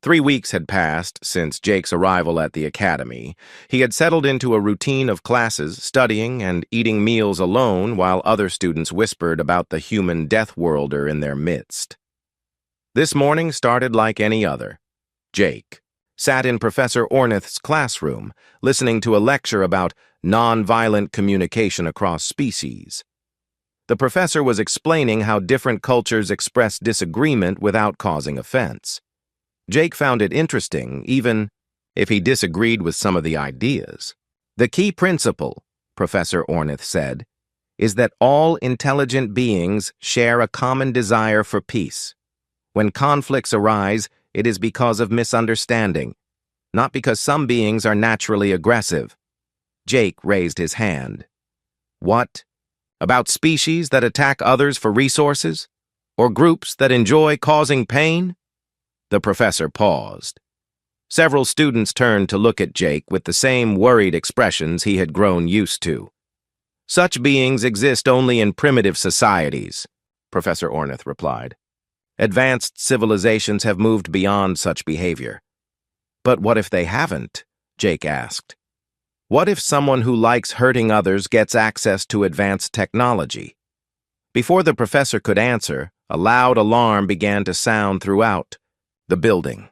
3 weeks had passed since Jake's arrival at the academy. He had settled into a routine of classes, studying and eating meals alone while other students whispered about the human Deathworlder in their midst. This morning started like any other. Jake sat in Professor Ornith's classroom, listening to a lecture about nonviolent communication across species. The professor was explaining how different cultures express disagreement without causing offense. Jake found it interesting, even if he disagreed with some of the ideas. The key principle, Professor Ornith said, is that all intelligent beings share a common desire for peace. When conflicts arise, it is because of misunderstanding, not because some beings are naturally aggressive. Jake raised his hand. What? About species that attack others for resources? Or groups that enjoy causing pain? The professor paused. Several students turned to look at Jake with the same worried expressions he had grown used to. Such beings exist only in primitive societies, Professor Ornith replied. Advanced civilizations have moved beyond such behavior. But what if they haven't? Jake asked. What if someone who likes hurting others gets access to advanced technology? Before the professor could answer, a loud alarm began to sound throughout the building.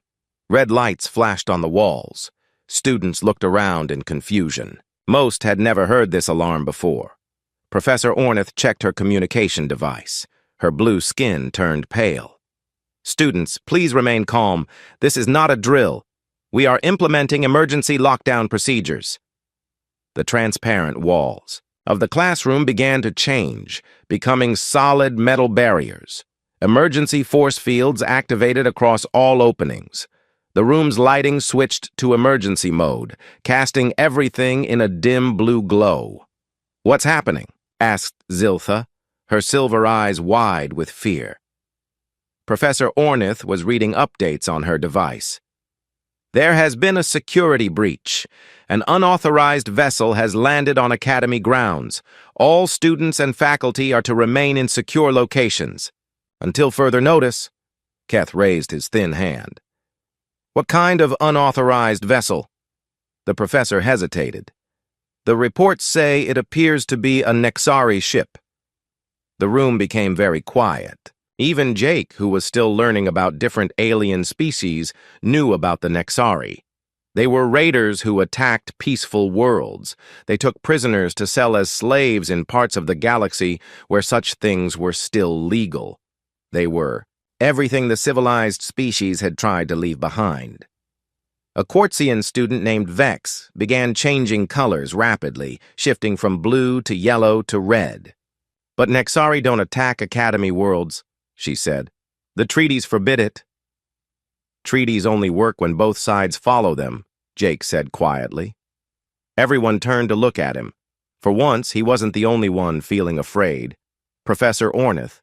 Red lights flashed on the walls. Students looked around in confusion. Most had never heard this alarm before. Professor Ornith checked her communication device. Her blue skin turned pale. Students, please remain calm. This is not a drill. We are implementing emergency lockdown procedures. The transparent walls of the classroom began to change, becoming solid metal barriers. Emergency force fields activated across all openings. The room's lighting switched to emergency mode, casting everything in a dim blue glow. What's happening? Asked Ziltha, her silver eyes wide with fear. Professor Ornith was reading updates on her device. There has been a security breach. An unauthorized vessel has landed on Academy grounds. All students and faculty are to remain in secure locations. Until further notice. Keth raised his thin hand. What kind of unauthorized vessel? The professor hesitated. The reports say it appears to be a Nexari ship. The room became very quiet. Even Jake, who was still learning about different alien species, knew about the Nexari. They were raiders who attacked peaceful worlds. They took prisoners to sell as slaves in parts of the galaxy where such things were still legal. They were everything the civilized species had tried to leave behind. A Quartzian student named Vex began changing colors rapidly, shifting from blue to yellow to red. But Nexari don't attack Academy worlds, she said. The treaties forbid it. Treaties only work when both sides follow them, Jake said quietly. Everyone turned to look at him. For once, he wasn't the only one feeling afraid. Professor Ornith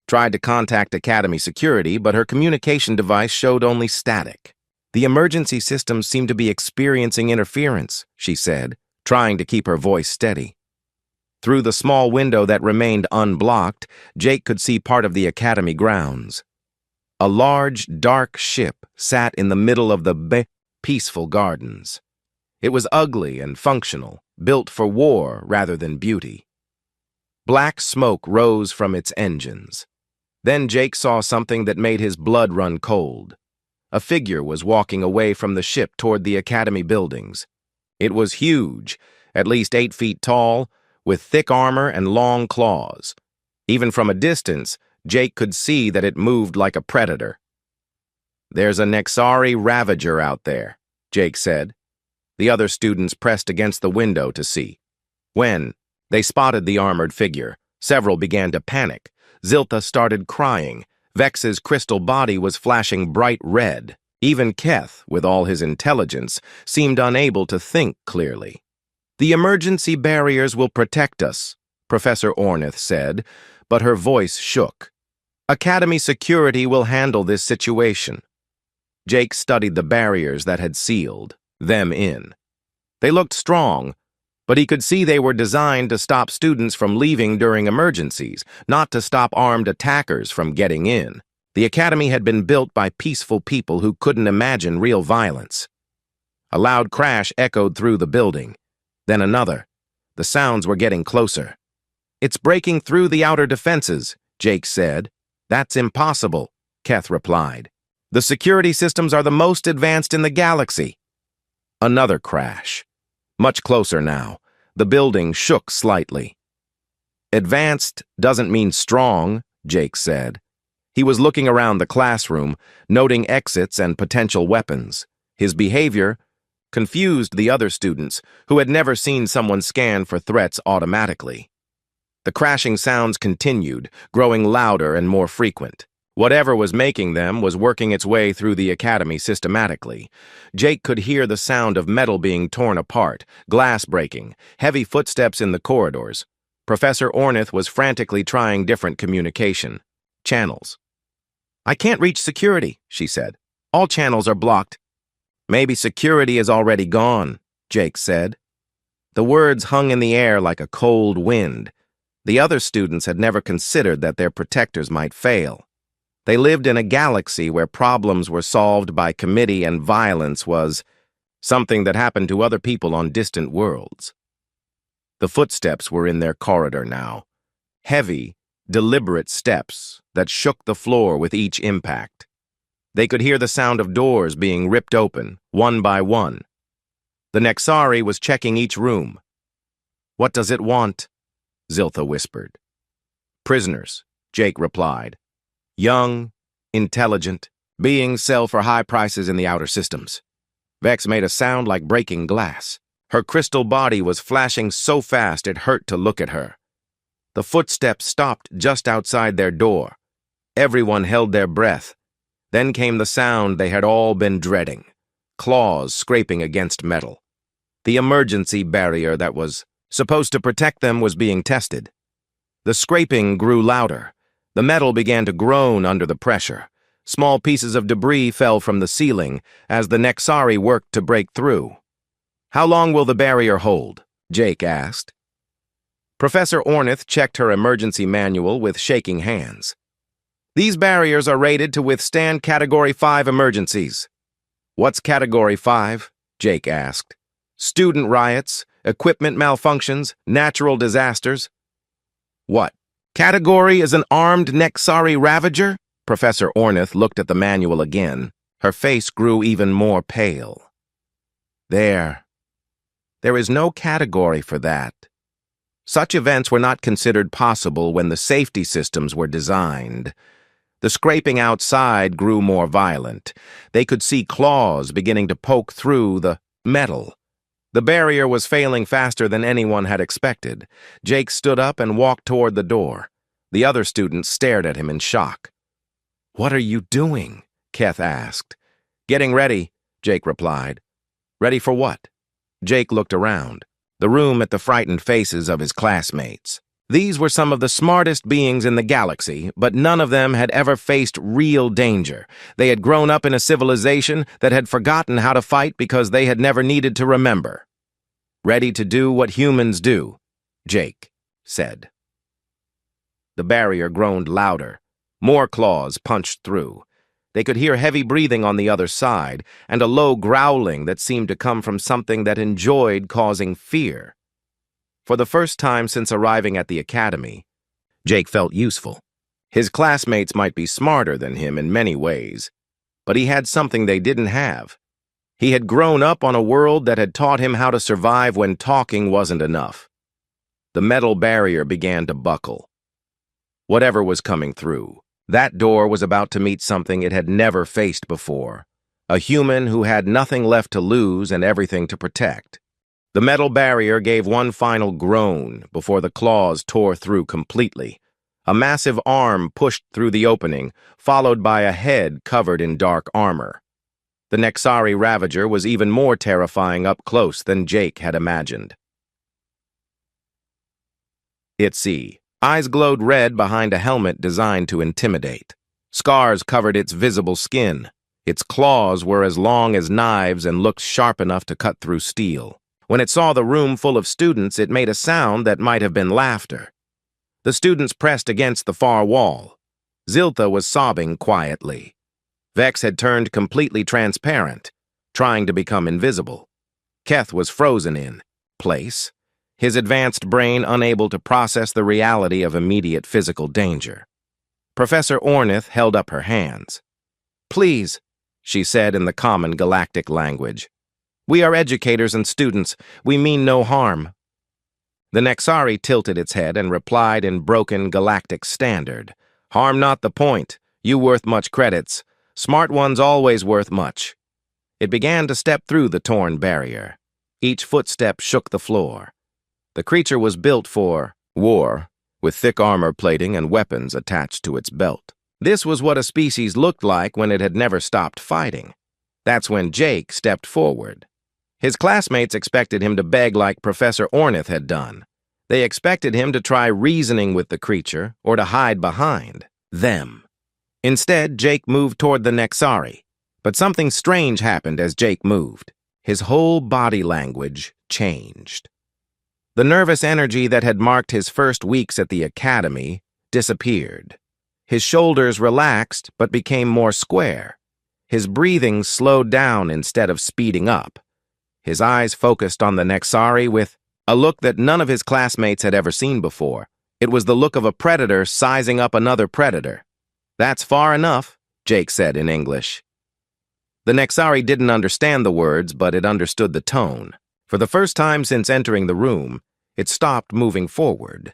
tried to contact Academy security, but her communication device showed only static. The emergency systems seemed to be experiencing interference, she said, trying to keep her voice steady. Through the small window that remained unblocked, Jake could see part of the Academy grounds. A large, dark ship sat in the middle of the peaceful gardens. It was ugly and functional, built for war rather than beauty. Black smoke rose from its engines. Then Jake saw something that made his blood run cold. A figure was walking away from the ship toward the Academy buildings. It was huge, at least 8 feet tall, with thick armor and long claws. Even from a distance, Jake could see that it moved like a predator. There's a Nexari Ravager out there, Jake said. The other students pressed against the window to see. When they spotted the armored figure, several began to panic. Ziltha started crying. Vex's crystal body was flashing bright red. Even Keth, with all his intelligence, seemed unable to think clearly. The emergency barriers will protect us, Professor Ornith said, but her voice shook. Academy security will handle this situation. Jake studied the barriers that had sealed them in. They looked strong, but he could see they were designed to stop students from leaving during emergencies, not to stop armed attackers from getting in. The academy had been built by peaceful people who couldn't imagine real violence. A loud crash echoed through the building. Then another. The sounds were getting closer. "It's breaking through the outer defenses," Jake said. "That's impossible," Keth replied. "The security systems are the most advanced in the galaxy." Another crash. Much closer now. The building shook slightly. "Advanced doesn't mean strong," Jake said. He was looking around the classroom, noting exits and potential weapons. His behavior confused the other students, who had never seen someone scan for threats automatically. The crashing sounds continued, growing louder and more frequent. Whatever was making them was working its way through the academy systematically. Jake could hear the sound of metal being torn apart, glass breaking, heavy footsteps in the corridors. Professor Ornith was frantically trying different communication channels. "I can't reach security," she said. "All channels are blocked." "Maybe security is already gone," Jake said. The words hung in the air like a cold wind. The other students had never considered that their protectors might fail. They lived in a galaxy where problems were solved by committee and violence was something that happened to other people on distant worlds. The footsteps were in their corridor now. Heavy, deliberate steps that shook the floor with each impact. They could hear the sound of doors being ripped open, one by one. The Nexari was checking each room. "What does it want?" Ziltha whispered. "Prisoners," Jake replied. "Young, intelligent, beings sell for high prices in the outer systems." Vex made a sound like breaking glass. Her crystal body was flashing so fast it hurt to look at her. The footsteps stopped just outside their door. Everyone held their breath. Then came the sound they had all been dreading. Claws scraping against metal. The emergency barrier that was supposed to protect them was being tested. The scraping grew louder. The metal began to groan under the pressure. Small pieces of debris fell from the ceiling as the Nexari worked to break through. "How long will the barrier hold?" Jake asked. Professor Ornith checked her emergency manual with shaking hands. "These barriers are rated to withstand Category 5 emergencies." "What's Category 5? Jake asked. "Student riots, equipment malfunctions, natural disasters." "What? Category is an armed Nexari Ravager?" Professor Ornith looked at the manual again. Her face grew even more pale. There is no category for that. Such events were not considered possible when the safety systems were designed. The scraping outside grew more violent. They could see claws beginning to poke through the metal. The barrier was failing faster than anyone had expected. Jake stood up and walked toward the door. The other students stared at him in shock. "What are you doing?" Keth asked. "Getting ready," Jake replied. "Ready for what?" Jake looked around, the room at the frightened faces of his classmates. These were some of the smartest beings in the galaxy, but none of them had ever faced real danger. They had grown up in a civilization that had forgotten how to fight because they had never needed to remember. "Ready to do what humans do," Jake said. The barrier groaned louder. More claws punched through. They could hear heavy breathing on the other side, and a low growling that seemed to come from something that enjoyed causing fear. For the first time since arriving at the academy, Jake felt useful. His classmates might be smarter than him in many ways, but he had something they didn't have. He had grown up on a world that had taught him how to survive when talking wasn't enough. The metal barrier began to buckle. Whatever was coming through, that door was about to meet something it had never faced before. A human who had nothing left to lose and everything to protect. The metal barrier gave one final groan before the claws tore through completely. A massive arm pushed through the opening, followed by a head covered in dark armor. The Nexari Ravager was even more terrifying up close than Jake had imagined. Its eyes glowed red behind a helmet designed to intimidate. Scars covered its visible skin. Its claws were as long as knives and looked sharp enough to cut through steel. When it saw the room full of students, it made a sound that might have been laughter. The students pressed against the far wall. Ziltha was sobbing quietly. Vex had turned completely transparent, trying to become invisible. Keth was frozen in place, his advanced brain unable to process the reality of immediate physical danger. Professor Ornith held up her hands. "Please," she said in the common galactic language. "We are educators and students. We mean no harm." The Nexari tilted its head and replied in broken galactic standard. "Harm not the point. You worth much credits. Smart ones always worth much." It began to step through the torn barrier. Each footstep shook the floor. The creature was built for war, with thick armor plating and weapons attached to its belt. This was what a species looked like when it had never stopped fighting. That's when Jake stepped forward. His classmates expected him to beg like Professor Ornith had done. They expected him to try reasoning with the creature or to hide behind them. Instead, Jake moved toward the Nexari. But something strange happened as Jake moved. His whole body language changed. The nervous energy that had marked his first weeks at the academy disappeared. His shoulders relaxed but became more square. His breathing slowed down instead of speeding up. His eyes focused on the Nexari with a look that none of his classmates had ever seen before. It was the look of a predator sizing up another predator. "That's far enough," Jake said in English. The Nexari didn't understand the words, but it understood the tone. For the first time since entering the room, it stopped moving forward.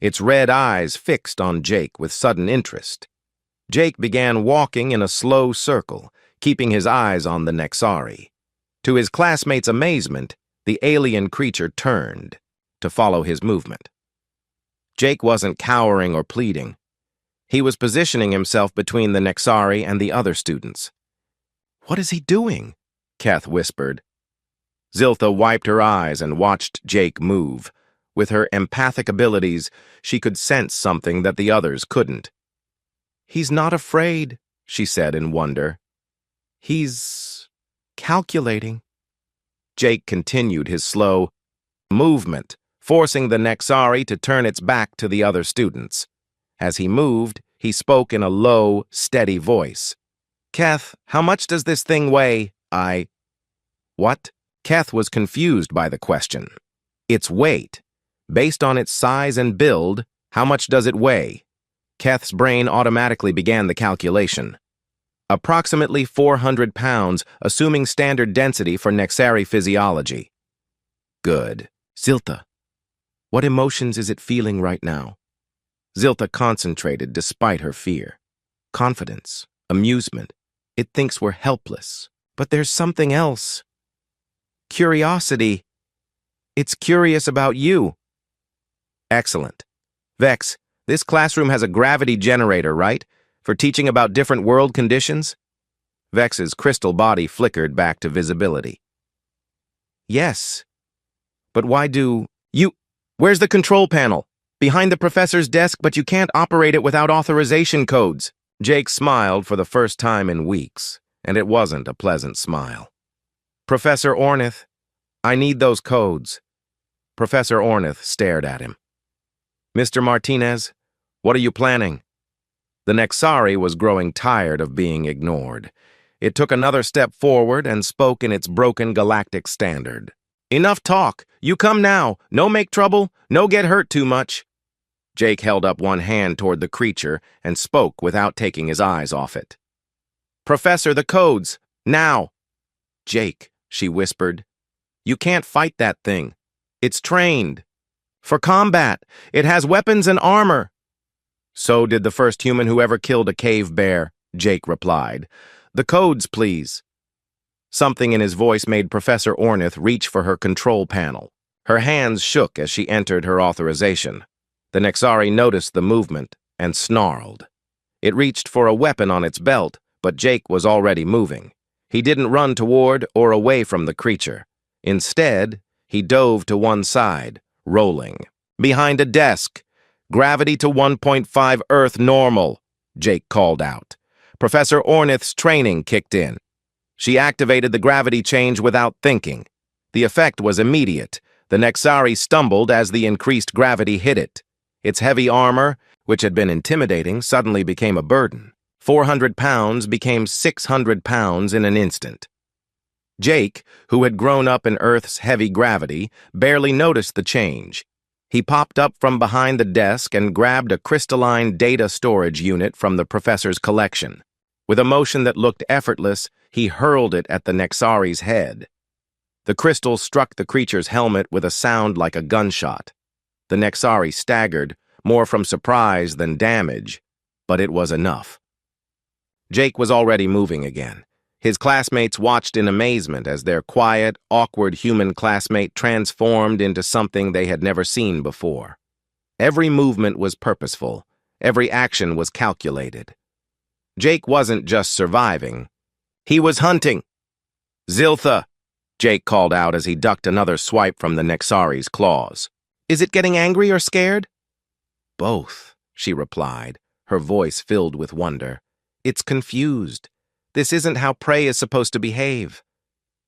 Its red eyes fixed on Jake with sudden interest. Jake began walking in a slow circle, keeping his eyes on the Nexari. To his classmates' amazement, the alien creature turned to follow his movement. Jake wasn't cowering or pleading. He was positioning himself between the Nexari and the other students. "What is he doing?" Keth whispered. Ziltha wiped her eyes and watched Jake move. With her empathic abilities, she could sense something that the others couldn't. "He's not afraid," she said in wonder. "He's calculating." Jake continued his slow movement, forcing the Nexari to turn its back to the other students. As he moved, he spoke in a low, steady voice. "Keth, how much does this thing weigh?" What? Keth was confused by the question. Its weight. Based on its size and build, how much does it weigh? Keth's brain automatically began the calculation. Approximately 400 pounds, assuming standard density for Nexari physiology. Good. Ziltha, what emotions is it feeling right now? Ziltha concentrated despite her fear. Confidence, amusement. It thinks we're helpless. But there's something else. Curiosity. It's curious about you. Excellent. Vex, this classroom has a gravity generator, right? For teaching about different world conditions? Vex's crystal body flickered back to visibility. Yes. But why do you... Where's the control panel? Behind the professor's desk, but you can't operate it without authorization codes. Jake smiled for the first time in weeks, and it wasn't a pleasant smile. Professor Ornith, I need those codes. Professor Ornith stared at him. Mr. Martinez, what are you planning? The Nexari was growing tired of being ignored. It took another step forward and spoke in its broken galactic standard. Enough talk. You come now. No make trouble. No get hurt too much. Jake held up one hand toward the creature and spoke without taking his eyes off it. Professor, the codes. Now. Jake, she whispered. You can't fight that thing. It's trained. For combat. It has weapons and armor. So did the first human who ever killed a cave bear, Jake replied. The codes, please. Something in his voice made Professor Ornith reach for her control panel. Her hands shook as she entered her authorization. The Nexari noticed the movement and snarled. It reached for a weapon on its belt, but Jake was already moving. He didn't run toward or away from the creature. Instead, he dove to one side, rolling. Behind a desk. Gravity to 1.5 Earth normal, Jake called out. Professor Ornith's training kicked in. She activated the gravity change without thinking. The effect was immediate. The Nexari stumbled as the increased gravity hit it. Its heavy armor, which had been intimidating, suddenly became a burden. 400 pounds became 600 pounds in an instant. Jake, who had grown up in Earth's heavy gravity, barely noticed the change. He popped up from behind the desk and grabbed a crystalline data storage unit from the professor's collection. With a motion that looked effortless, he hurled it at the Nexari's head. The crystal struck the creature's helmet with a sound like a gunshot. The Nexari staggered, more from surprise than damage, but it was enough. Jake was already moving again. His classmates watched in amazement as their quiet, awkward human classmate transformed into something they had never seen before. Every movement was purposeful. Every action was calculated. Jake wasn't just surviving. He was hunting. "Ziltha," Jake called out as he ducked another swipe from the Nexari's claws. "Is it getting angry or scared?" "Both," she replied, her voice filled with wonder. "It's confused. This isn't how prey is supposed to behave."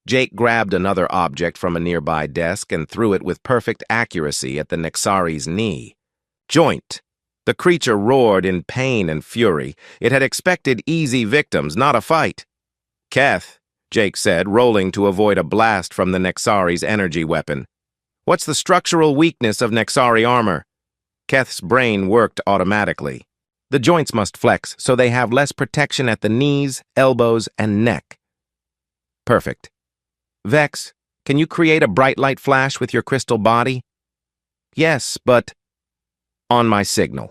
Jake grabbed another object from a nearby desk and threw it with perfect accuracy at the Nexari's knee. Joint. The creature roared in pain and fury. It had expected easy victims, not a fight. "Keth," Jake said, rolling to avoid a blast from the Nexari's energy weapon. "What's the structural weakness of Nexari armor?" Keth's brain worked automatically. "The joints must flex, so they have less protection at the knees, elbows, and neck." "Perfect. Vex, can you create a bright light flash with your crystal body?" "Yes, but—" "On my signal."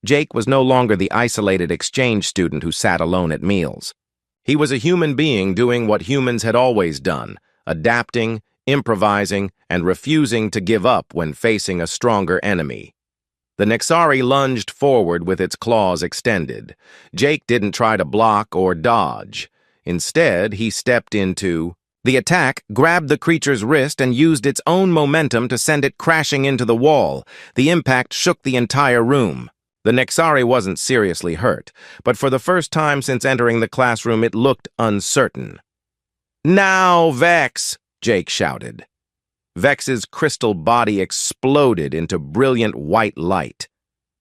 Jake was no longer the isolated exchange student who sat alone at meals. He was a human being doing what humans had always done, adapting, improvising, and refusing to give up when facing a stronger enemy. The Nexari lunged forward with its claws extended. Jake didn't try to block or dodge. Instead, he stepped into... The attack grabbed the creature's wrist and used its own momentum to send it crashing into the wall. The impact shook the entire room. The Nexari wasn't seriously hurt, but for the first time since entering the classroom, it looked uncertain. "Now, Vex!" Jake shouted. Vex's crystal body exploded into brilliant white light.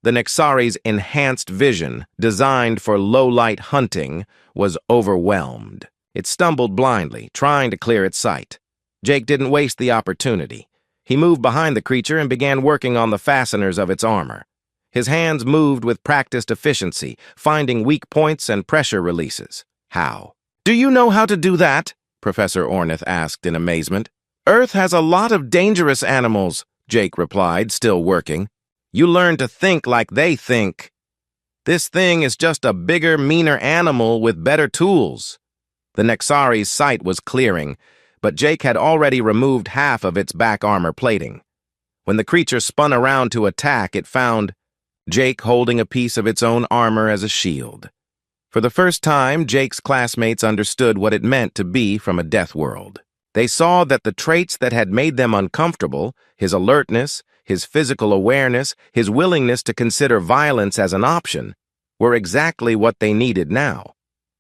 The Nexari's enhanced vision, designed for low-light hunting, was overwhelmed. It stumbled blindly, trying to clear its sight. Jake didn't waste the opportunity. He moved behind the creature and began working on the fasteners of its armor. His hands moved with practiced efficiency, finding weak points and pressure releases. "How?" "Do you know how to do that?" Professor Ornith asked in amazement. "Earth has a lot of dangerous animals," Jake replied, still working. "You learn to think like they think. This thing is just a bigger, meaner animal with better tools." The Nexari's sight was clearing, but Jake had already removed half of its back armor plating. When the creature spun around to attack, it found Jake holding a piece of its own armor as a shield. For the first time, Jake's classmates understood what it meant to be from a death world. They saw that the traits that had made them uncomfortable, his alertness, his physical awareness, his willingness to consider violence as an option, were exactly what they needed now.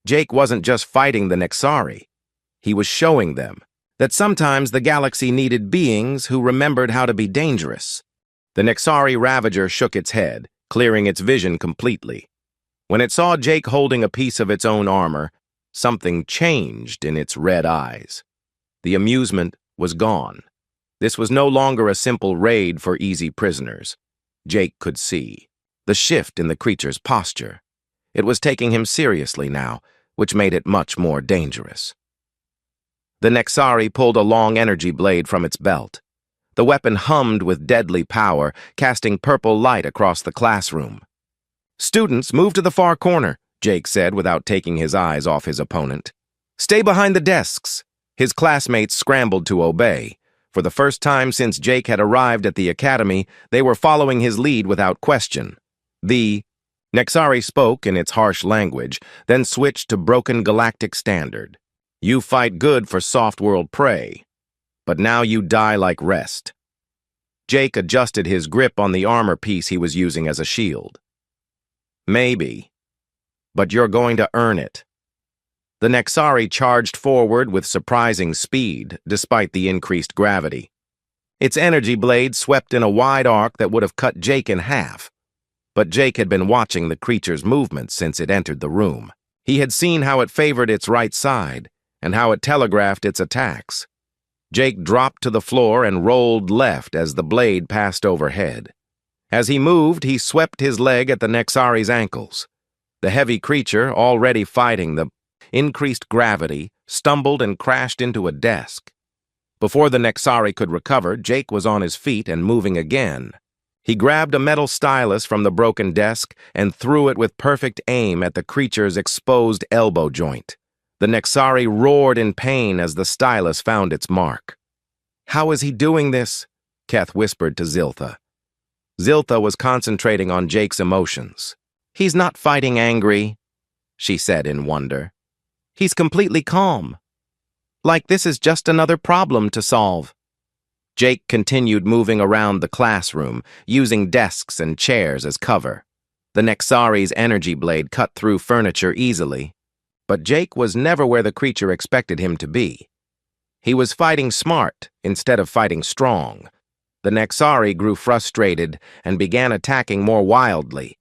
Jake wasn't just fighting the Nexari. He was showing them that sometimes the galaxy needed beings who remembered how to be dangerous. The Nexari Ravager shook its head, clearing its vision completely. When it saw Jake holding a piece of its own armor, something changed in its red eyes. The amusement was gone. This was no longer a simple raid for easy prisoners. Jake could see the shift in the creature's posture. It was taking him seriously now, which made it much more dangerous. The Nexari pulled a long energy blade from its belt. The weapon hummed with deadly power, casting purple light across the classroom. "Students, move to the far corner," Jake said without taking his eyes off his opponent. "Stay behind the desks." His classmates scrambled to obey. For the first time since Jake had arrived at the academy, they were following his lead without question. The Nexari spoke in its harsh language, then switched to broken galactic standard. "You fight good for soft-world prey, but now you die like rest." Jake adjusted his grip on the armor piece he was using as a shield. "Maybe, but you're going to earn it." The Nexari charged forward with surprising speed, despite the increased gravity. Its energy blade swept in a wide arc that would have cut Jake in half. but Jake had been watching the creature's movements since it entered the room. He had seen how it favored its right side and how it telegraphed its attacks. Jake dropped to the floor and rolled left as the blade passed overhead. As he moved, he swept his leg at the Nexari's ankles. The heavy creature, already fighting the increased gravity, stumbled and crashed into a desk. Before the Nexari could recover, Jake was on his feet and moving again. He grabbed a metal stylus from the broken desk and threw it with perfect aim at the creature's exposed elbow joint. The Nexari roared in pain as the stylus found its mark. "How is he doing this?" Keth whispered to Ziltha. Ziltha was concentrating on Jake's emotions. "He's not fighting angry," she said in wonder. "He's completely calm. Like this is just another problem to solve." Jake continued moving around the classroom, using desks and chairs as cover. The Nexari's energy blade cut through furniture easily. But Jake was never where the creature expected him to be. He was fighting smart instead of fighting strong. The Nexari grew frustrated and began attacking more wildly.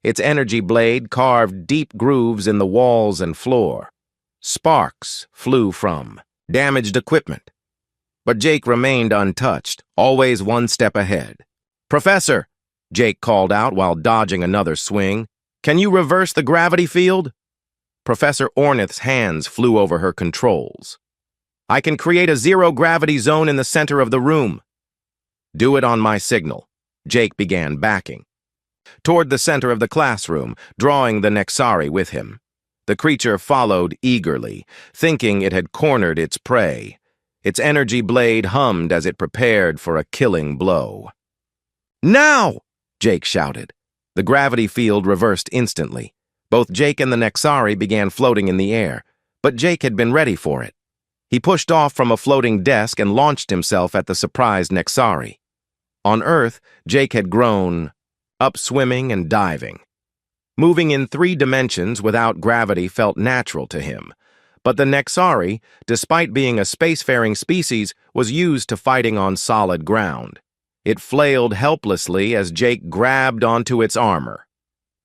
Its energy blade carved deep grooves in the walls and floor. Sparks flew from damaged equipment. But Jake remained untouched, always one step ahead. "Professor," Jake called out while dodging another swing, "can you reverse the gravity field?" Professor Ornith's hands flew over her controls. "I can create a zero-gravity zone in the center of the room." "Do it on my signal." Jake began backing toward the center of the classroom, drawing the Nexari with him. The creature followed eagerly, thinking it had cornered its prey. Its energy blade hummed as it prepared for a killing blow. "Now!" Jake shouted. The gravity field reversed instantly. Both Jake and the Nexari began floating in the air, but Jake had been ready for it. He pushed off from a floating desk and launched himself at the surprised Nexari. On Earth, Jake had grown up swimming and diving. Moving in 3 dimensions without gravity felt natural to him. But the Nexari, despite being a spacefaring species, was used to fighting on solid ground. It flailed helplessly as Jake grabbed onto its armor.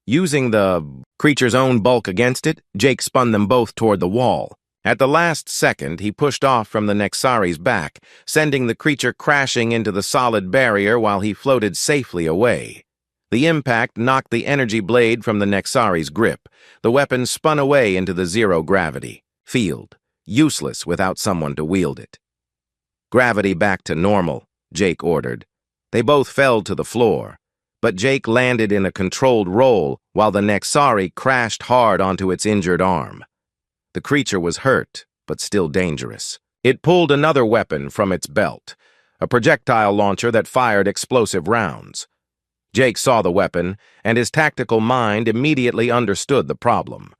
Using the creature's own bulk against it, Jake spun them both toward the wall. At the last second, he pushed off from the Nexari's back, sending the creature crashing into the solid barrier while he floated safely away. The impact knocked the energy blade from the Nexari's grip. The weapon spun away into the zero-gravity field, useless without someone to wield it. "Gravity back to normal," Jake ordered. They both fell to the floor, but Jake landed in a controlled roll while the Nexari crashed hard onto its injured arm. The creature was hurt, but still dangerous. It pulled another weapon from its belt, a projectile launcher that fired explosive rounds. Jake saw the weapon, and his tactical mind immediately understood the problem.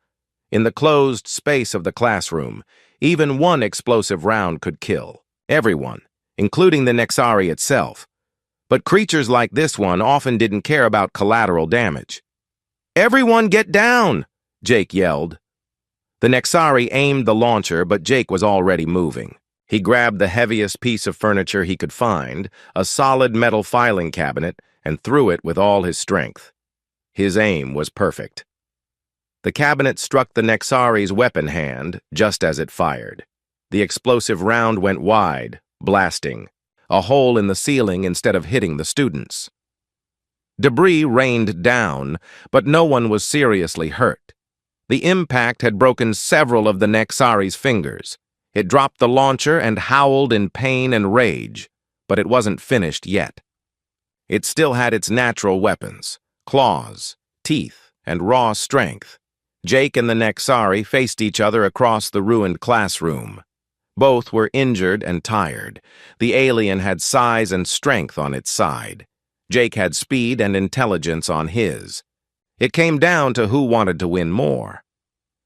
In the closed space of the classroom, even one explosive round could kill everyone, including the Nexari itself. But creatures like this one often didn't care about collateral damage. "Everyone get down!" Jake yelled. The Nexari aimed the launcher, but Jake was already moving. He grabbed the heaviest piece of furniture he could find, a solid metal filing cabinet, and threw it with all his strength. His aim was perfect. The cabinet struck the Nexari's weapon hand just as it fired. The explosive round went wide, blasting a hole in the ceiling instead of hitting the students. Debris rained down, but no one was seriously hurt. The impact had broken several of the Nexari's fingers. It dropped the launcher and howled in pain and rage, but it wasn't finished yet. It still had its natural weapons, claws, teeth, and raw strength. Jake and the Nexari faced each other across the ruined classroom. Both were injured and tired. The alien had size and strength on its side. Jake had speed and intelligence on his. It came down to who wanted to win more.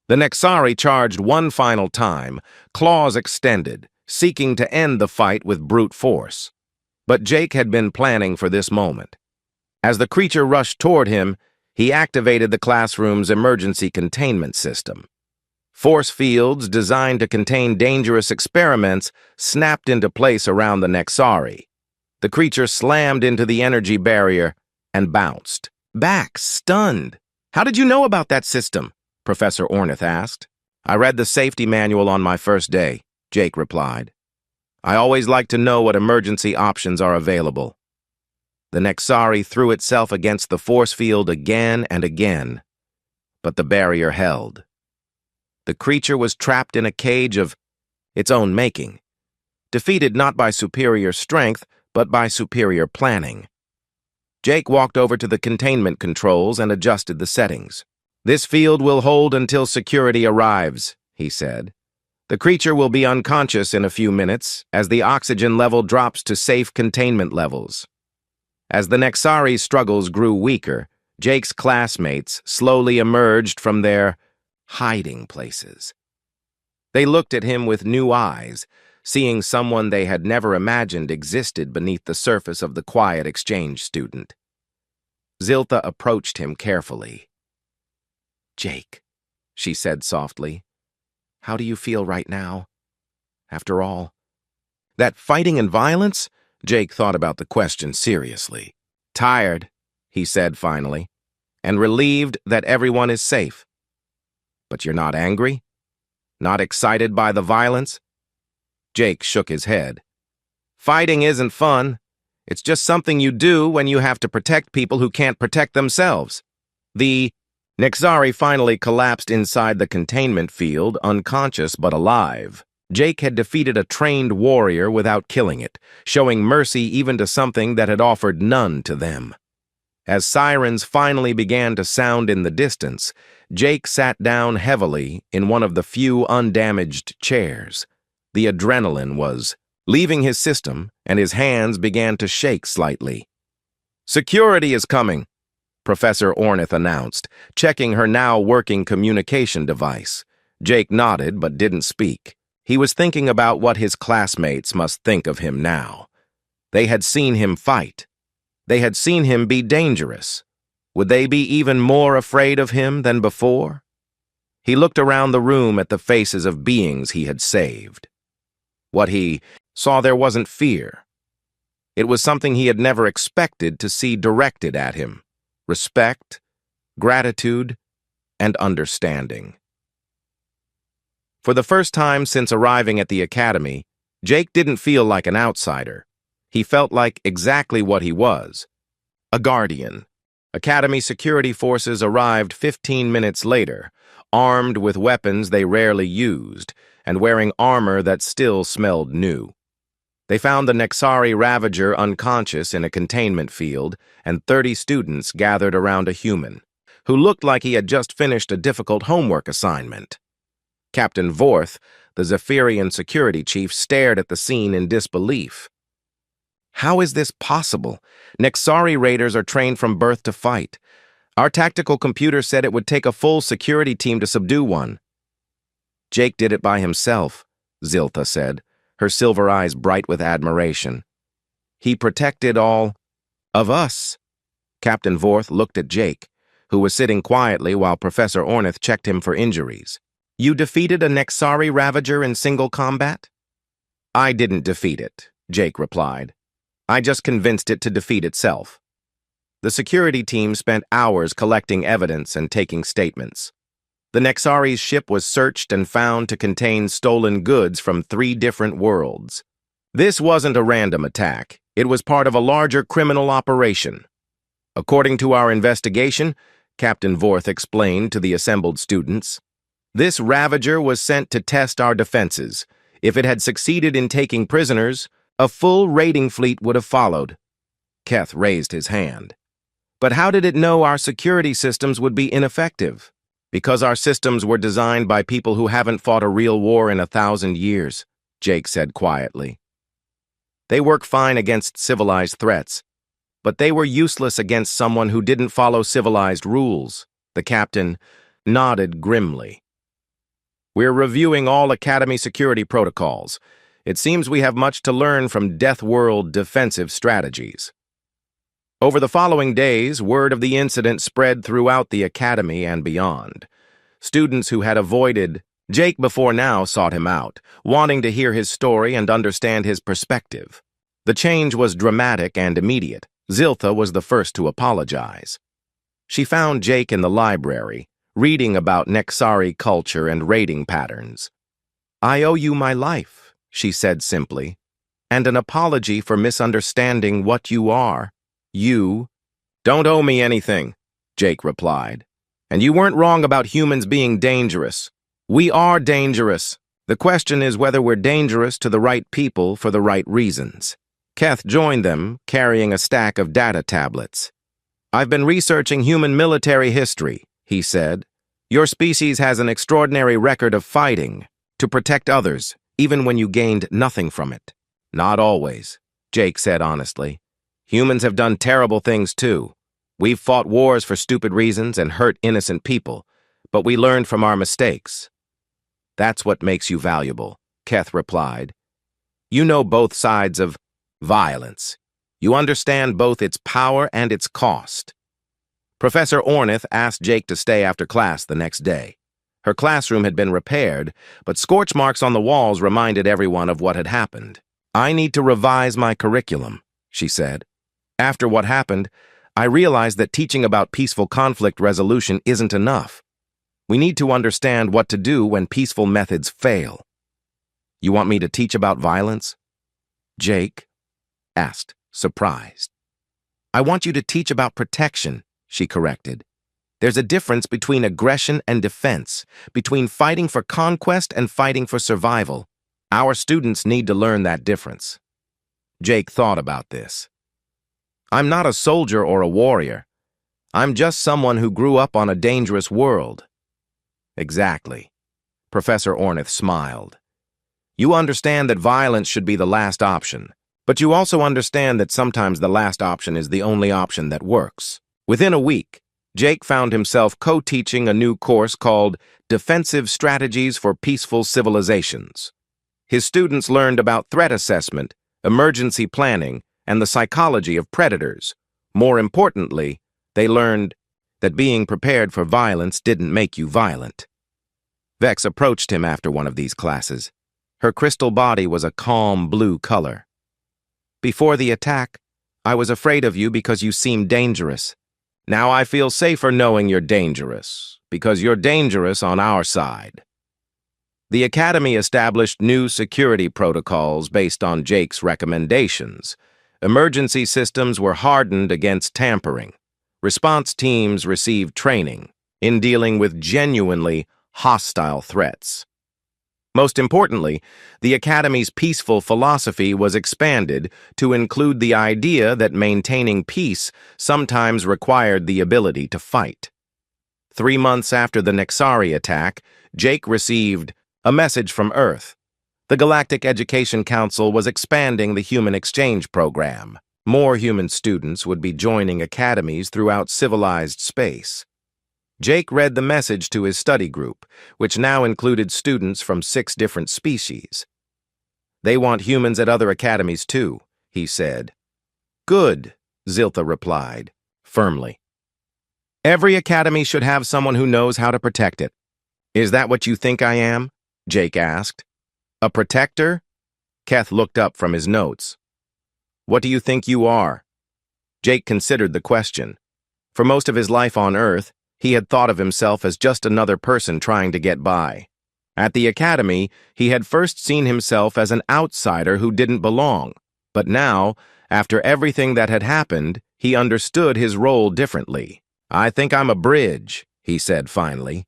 The Nexari charged one final time, claws extended, seeking to end the fight with brute force. But Jake had been planning for this moment. As the creature rushed toward him, he activated the classroom's emergency containment system. Force fields designed to contain dangerous experiments snapped into place around the Nexari. The creature slammed into the energy barrier and bounced. back, stunned. "How did you know about that system?" Professor Ornith asked. "I read the safety manual on my first day," Jake replied. "I always like to know what emergency options are available." The Nexari threw itself against the force field again and again, but the barrier held. The creature was trapped in a cage of its own making, defeated not by superior strength, but by superior planning. Jake walked over to the containment controls and adjusted the settings. "This field will hold until security arrives," he said. "The creature will be unconscious in a few minutes as the oxygen level drops to safe containment levels." As the Nexari's struggles grew weaker, Jake's classmates slowly emerged from their hiding places. They looked at him with new eyes, seeing someone they had never imagined existed beneath the surface of the quiet exchange student. Ziltha approached him carefully. "Jake," she said softly, "how do you feel right now? After all, that fighting and violence?" Jake thought about the question seriously. "Tired," he said finally, "and relieved that everyone is safe." "But you're not angry? Not excited by the violence?" Jake shook his head. "Fighting isn't fun. It's just something you do when you have to protect people who can't protect themselves." The Nexari finally collapsed inside the containment field, unconscious but alive. Jake had defeated a trained warrior without killing it, showing mercy even to something that had offered none to them. As sirens finally began to sound in the distance, Jake sat down heavily in one of the few undamaged chairs. The adrenaline was leaving his system, and his hands began to shake slightly. "Security is coming," Professor Ornith announced, checking her now working communication device. Jake nodded but didn't speak. He was thinking about what his classmates must think of him now. They had seen him fight. They had seen him be dangerous. Would they be even more afraid of him than before? He looked around the room at the faces of beings he had saved. What he saw there wasn't fear. It was something he had never expected to see directed at him: respect, gratitude, and understanding. For the first time since arriving at the academy, Jake didn't feel like an outsider. He felt like exactly what he was: a guardian. Academy security forces arrived 15 minutes later, armed with weapons they rarely used, and wearing armor that still smelled new. They found the Nexari Ravager unconscious in a containment field, and 30 students gathered around a human, who looked like he had just finished a difficult homework assignment. Captain Vorth, the Zephyrian security chief, stared at the scene in disbelief. "How is this possible? Nexari raiders are trained from birth to fight. Our tactical computer said it would take a full security team to subdue one." "Jake did it by himself," Ziltha said, her silver eyes bright with admiration. "He protected all of us." Captain Vorth looked at Jake, who was sitting quietly while Professor Ornith checked him for injuries. "You defeated a Nexari Ravager in single combat?" "I didn't defeat it," Jake replied. "I just convinced it to defeat itself." The security team spent hours collecting evidence and taking statements. The Nexari's ship was searched and found to contain stolen goods from 3 different worlds. This wasn't a random attack. It was part of a larger criminal operation. "According to our investigation," Captain Vorth explained to the assembled students, "this Ravager was sent to test our defenses. If it had succeeded in taking prisoners, a full raiding fleet would have followed." Keth raised his hand. "But how did it know our security systems would be ineffective?" "Because our systems were designed by people who haven't fought a real war in 1,000 years, Jake said quietly. "They work fine against civilized threats, but they were useless against someone who didn't follow civilized rules." The captain nodded grimly. "We're reviewing all Academy security protocols. It seems we have much to learn from Deathworld defensive strategies." Over the following days, word of the incident spread throughout the Academy and beyond. Students who had avoided Jake before now sought him out, wanting to hear his story and understand his perspective. The change was dramatic and immediate. Ziltha was the first to apologize. She found Jake in the library, reading about Nexari culture and rating patterns. "I owe you my life," she said simply, "and an apology for misunderstanding what you are. You—" "Don't owe me anything," Jake replied. "And you weren't wrong about humans being dangerous. We are dangerous. The question is whether we're dangerous to the right people for the right reasons." Keth joined them, carrying a stack of data tablets. "I've been researching human military history," he said. "Your species has an extraordinary record of fighting to protect others, even when you gained nothing from it." "Not always," Jake said honestly. "Humans have done terrible things too. We've fought wars for stupid reasons and hurt innocent people, but we learned from our mistakes." "That's what makes you valuable," Keth replied. "You know both sides of violence. You understand both its power and its cost." Professor Ornith asked Jake to stay after class the next day. Her classroom had been repaired, but scorch marks on the walls reminded everyone of what had happened. "I need to revise my curriculum," she said. "After what happened, I realized that teaching about peaceful conflict resolution isn't enough. We need to understand what to do when peaceful methods fail." "You want me to teach about violence?" Jake asked, surprised. "I want you to teach about protection," she corrected. "There's a difference between aggression and defense, between fighting for conquest and fighting for survival. Our students need to learn that difference." Jake thought about this. "I'm not a soldier or a warrior. I'm just someone who grew up on a dangerous world." "Exactly." Professor Ornith smiled. "You understand that violence should be the last option, but you also understand that sometimes the last option is the only option that works." Within a week, Jake found himself co-teaching a new course called Defensive Strategies for Peaceful Civilizations. His students learned about threat assessment, emergency planning, and the psychology of predators. More importantly, they learned that being prepared for violence didn't make you violent. Vex approached him after one of these classes. Her crystal body was a calm blue color. "Before the attack, I was afraid of you because you seemed dangerous. Now I feel safer knowing you're dangerous, because you're dangerous on our side." The Academy established new security protocols based on Jake's recommendations. Emergency systems were hardened against tampering. Response teams received training in dealing with genuinely hostile threats. Most importantly, the Academy's peaceful philosophy was expanded to include the idea that maintaining peace sometimes required the ability to fight. 3 months after the Nexari attack, Jake received a message from Earth. The Galactic Education Council was expanding the human exchange program. More human students would be joining academies throughout civilized space. Jake read the message to his study group, which now included students from 6 different species. "They want humans at other academies too," he said. "Good," Ziltha replied, firmly. "Every academy should have someone who knows how to protect it." "Is that what you think I am?" Jake asked. "A protector?" Keth looked up from his notes. "What do you think you are?" Jake considered the question. For most of his life on Earth, he had thought of himself as just another person trying to get by. At the academy, he had first seen himself as an outsider who didn't belong. But now, after everything that had happened, he understood his role differently. "I think I'm a bridge," he said finally.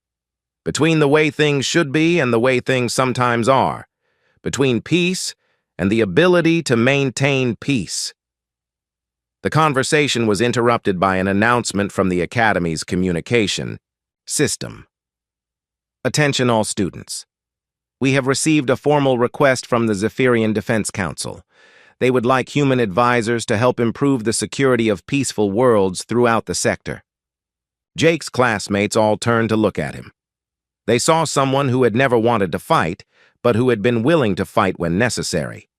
"Between the way things should be and the way things sometimes are. Between peace and the ability to maintain peace." The conversation was interrupted by an announcement from the Academy's communication system. "Attention all students. We have received a formal request from the Zephyrian Defense Council. They would like human advisors to help improve the security of peaceful worlds throughout the sector." Jake's classmates all turned to look at him. They saw someone who had never wanted to fight, but who had been willing to fight when necessary.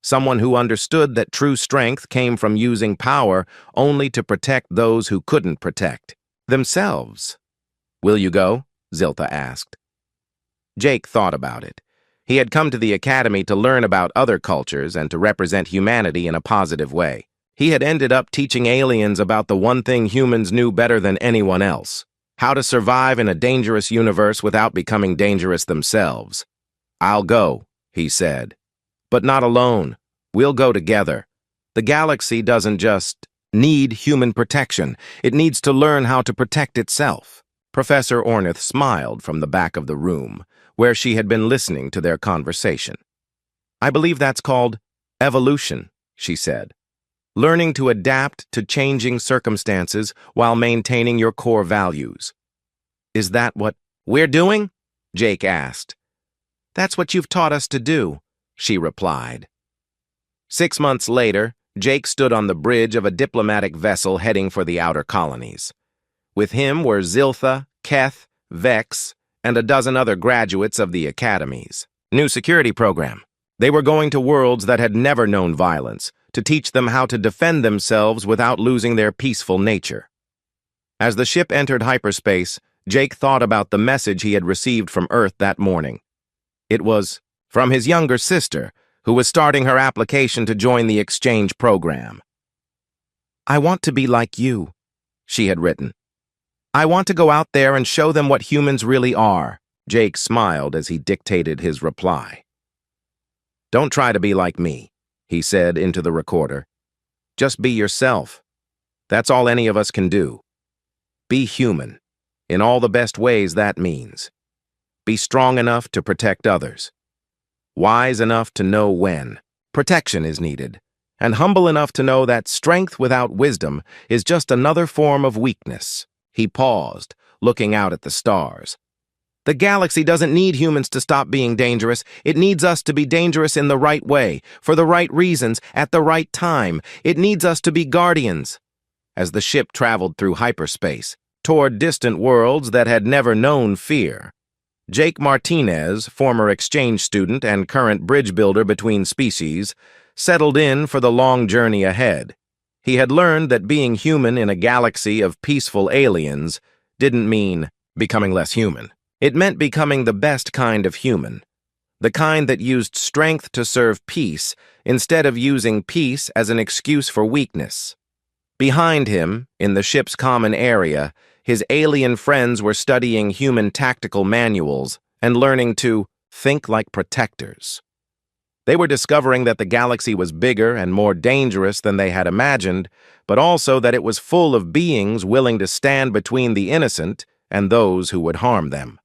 Someone who understood that true strength came from using power only to protect those who couldn't protect themselves. "Will you go?" Ziltha asked. Jake thought about it. He had come to the academy to learn about other cultures and to represent humanity in a positive way. He had ended up teaching aliens about the one thing humans knew better than anyone else: how to survive in a dangerous universe without becoming dangerous themselves. "I'll go," he said. "But not alone. We'll go together. The galaxy doesn't just need human protection. It needs to learn how to protect itself." Professor Ornith smiled from the back of the room, where she had been listening to their conversation. "I believe that's called evolution," she said. "Learning to adapt to changing circumstances while maintaining your core values." "Is that what we're doing?" Jake asked. "That's what you've taught us to do," she replied. 6 months later, Jake stood on the bridge of a diplomatic vessel heading for the outer colonies. With him were Ziltha, Keth, Vex, and a dozen other graduates of the Academy's new security program. They were going to worlds that had never known violence, to teach them how to defend themselves without losing their peaceful nature. As the ship entered hyperspace, Jake thought about the message he had received from Earth that morning. It was from his younger sister, who was starting her application to join the exchange program. "I want to be like you," she had written. "I want to go out there and show them what humans really are." Jake smiled as he dictated his reply. "Don't try to be like me," he said into the recorder. "Just be yourself. That's all any of us can do. Be human, in all the best ways that means. Be strong enough to protect others. Wise enough to know when protection is needed, and humble enough to know that strength without wisdom is just another form of weakness." He paused, looking out at the stars. "The galaxy doesn't need humans to stop being dangerous. It needs us to be dangerous in the right way, for the right reasons, at the right time. It needs us to be guardians." As the ship traveled through hyperspace, toward distant worlds that had never known fear, Jake Martinez, former exchange student and current bridge builder between species, settled in for the long journey ahead. He had learned that being human in a galaxy of peaceful aliens didn't mean becoming less human. It meant becoming the best kind of human, the kind that used strength to serve peace instead of using peace as an excuse for weakness. Behind him, in the ship's common area, his alien friends were studying human tactical manuals and learning to think like protectors. They were discovering that the galaxy was bigger and more dangerous than they had imagined, but also that it was full of beings willing to stand between the innocent and those who would harm them.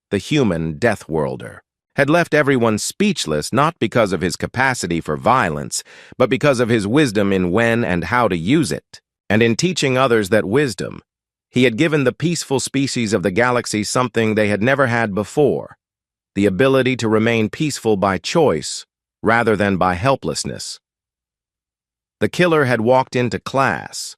The human Deathworlder had left everyone speechless, not because of his capacity for violence, but because of his wisdom in when and how to use it. And in teaching others that wisdom, he had given the peaceful species of the galaxy something they had never had before: the ability to remain peaceful by choice rather than by helplessness. The killer had walked into class,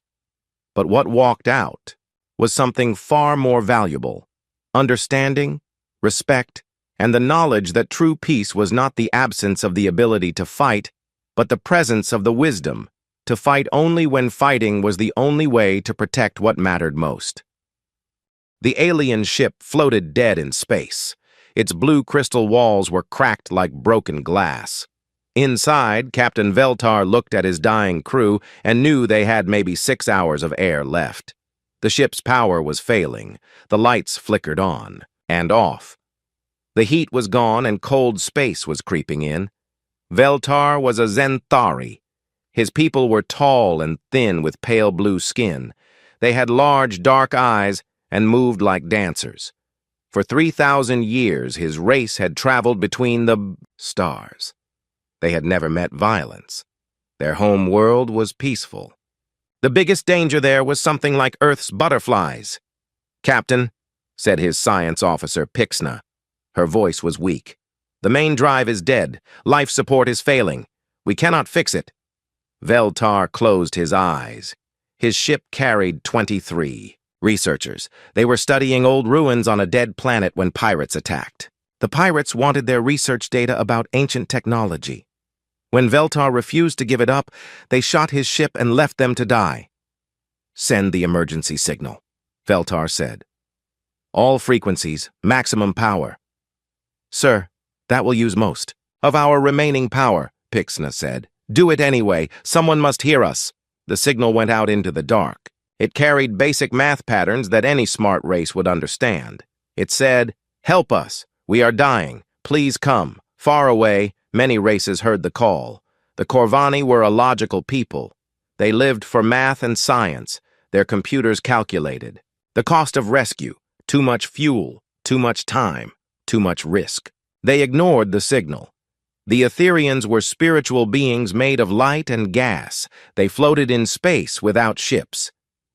but what walked out was something far more valuable: understanding, respect, and the knowledge that true peace was not the absence of the ability to fight, but the presence of the wisdom to fight only when fighting was the only way to protect what mattered most. The alien ship floated dead in space. Its blue crystal walls were cracked like broken glass. Inside, Captain Veltar looked at his dying crew and knew they had maybe 6 hours of air left. The ship's power was failing. The lights flickered on and off. The heat was gone and cold space was creeping in. Veltar was a Zenthari. His people were tall and thin with pale blue skin. They had large, dark eyes and moved like dancers. For 3,000 years, his race had traveled between the stars. They had never met violence. Their home world was peaceful. The biggest danger there was something like Earth's butterflies. "Captain," said his science officer, Pixna. Her voice was weak. "The main drive is dead. Life support is failing. We cannot fix it." Veltar closed his eyes. His ship carried 23 researchers. They were studying old ruins on a dead planet when pirates attacked. The pirates wanted their research data about ancient technology. When Veltar refused to give it up, they shot his ship and left them to die. "Send the emergency signal," Veltar said. "All frequencies, maximum power." "Sir, that will use most of our remaining power," Pixna said. Do it anyway. Someone must hear us. The signal went out into the dark. It carried basic math patterns that any smart race would understand. It said, "Help us. We are dying. Please come." Far away, many races heard the call. The Corvani were a logical people. They lived for math and science. Their computers calculated. The cost of rescue, too much fuel, too much time, too much risk. They ignored the signal. The Etherians were spiritual beings made of light and gas. They floated in space without ships.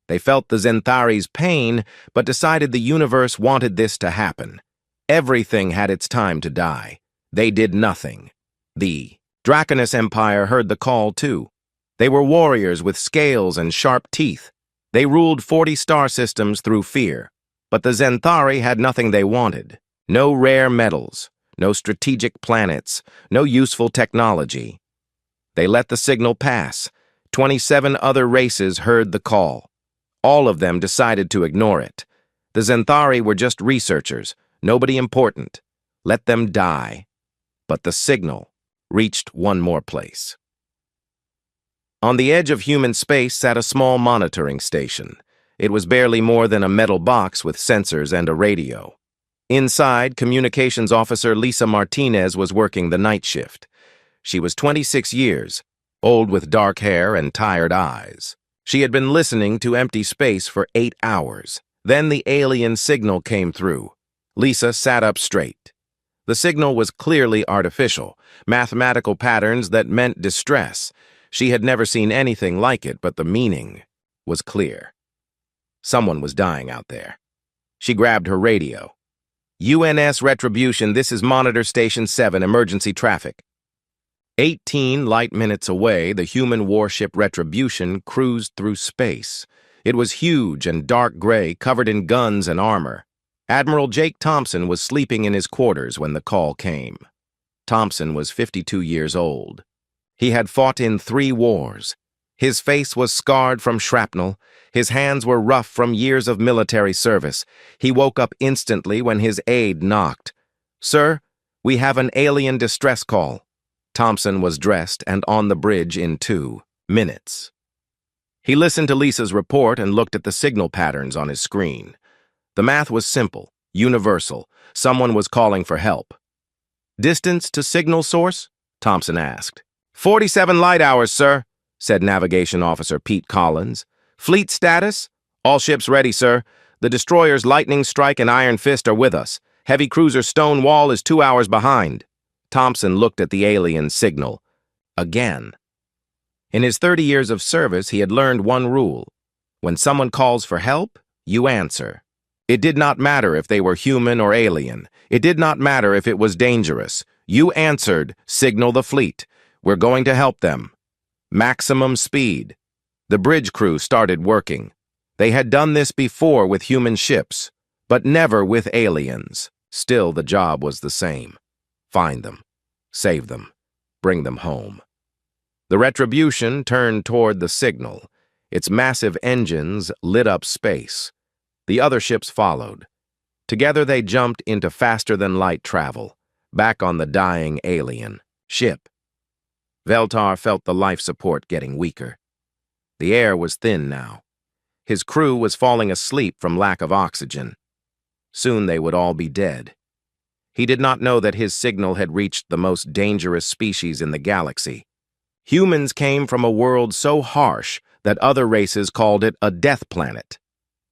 They felt the Zenthari's pain, but decided the universe wanted this to happen. Everything had its time to die. They did nothing. The Draconus Empire heard the call too. They were warriors with scales and sharp teeth. They ruled 40 star systems through fear. But the Zenthari had nothing they wanted. No rare metals, no strategic planets, no useful technology. They let the signal pass. 27 other races heard the call. All of them decided to ignore it. The Zenthari were just researchers, nobody important. Let them die. But the signal reached one more place. On the edge of human space sat a small monitoring station. It was barely more than a metal box with sensors and a radio. Inside, communications officer Lisa Martinez was working the night shift. She was 26 years, old with dark hair and tired eyes. She had been listening to empty space for 8 hours. Then the alien signal came through. Lisa sat up straight. The signal was clearly artificial, mathematical patterns that meant distress. She had never seen anything like it, but the meaning was clear. Someone was dying out there. She grabbed her radio. UNS Retribution, this is Monitor Station 7, emergency traffic. 18 light minutes away, the human warship Retribution cruised through space. It was huge and dark gray, covered in guns and armor. Admiral Jake Thompson was sleeping in his quarters when the call came. Thompson was 52 years old. He had fought in 3 wars. His face was scarred from shrapnel. His hands were rough from years of military service. He woke up instantly when his aide knocked. "Sir, we have an alien distress call." Thompson was dressed and on the bridge in 2 minutes. He listened to Lisa's report and looked at the signal patterns on his screen. The math was simple, universal. Someone was calling for help. "Distance to signal source?" Thompson asked. 47 light hours, sir," said Navigation Officer Pete Collins. "Fleet status?" "All ships ready, sir. The destroyers Lightning Strike and Iron Fist are with us. Heavy cruiser Stone Wall is 2 hours behind." Thompson looked at the alien signal. Again. In his 30 years of service, he had learned one rule. When someone calls for help, you answer. It did not matter if they were human or alien. It did not matter if it was dangerous. You answered, "Signal the fleet. We're going to help them." Maximum speed. The bridge crew started working. They had done this before with human ships, but never with aliens. Still, the job was the same. Find them, save them, bring them home. The Retribution turned toward the signal. Its massive engines lit up space. The other ships followed. Together they jumped into faster-than-light travel, back on the dying alien ship. Veltar felt the life support getting weaker. The air was thin now. His crew was falling asleep from lack of oxygen. Soon they would all be dead. He did not know that his signal had reached the most dangerous species in the galaxy. Humans came from a world so harsh that other races called it a death planet.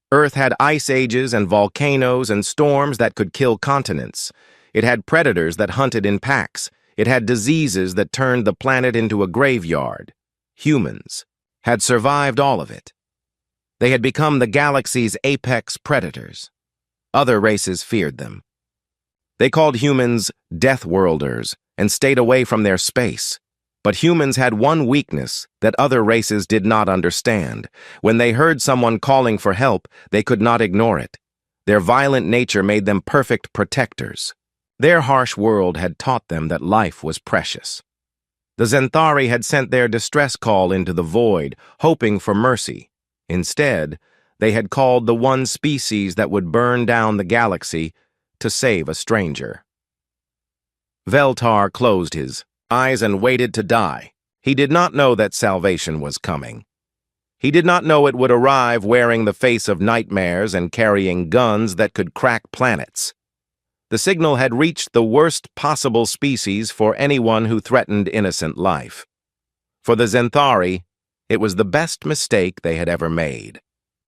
Earth had ice ages and volcanoes and storms that could kill continents. It had predators that hunted in packs. It had diseases that turned the planet into a graveyard. Humans had survived all of it. They had become the galaxy's apex predators. Other races feared them. They called humans Deathworlders and stayed away from their space. But humans had one weakness that other races did not understand. When they heard someone calling for help, they could not ignore it. Their violent nature made them perfect protectors. Their harsh world had taught them that life was precious. The Zenthari had sent their distress call into the void, hoping for mercy. Instead, they had called the one species that would burn down the galaxy to save a stranger. Veltar closed his eyes and waited to die. He did not know that salvation was coming. He did not know it would arrive wearing the face of nightmares and carrying guns that could crack planets. The signal had reached the worst possible species for anyone who threatened innocent life. For the Zenthari, it was the best mistake they had ever made.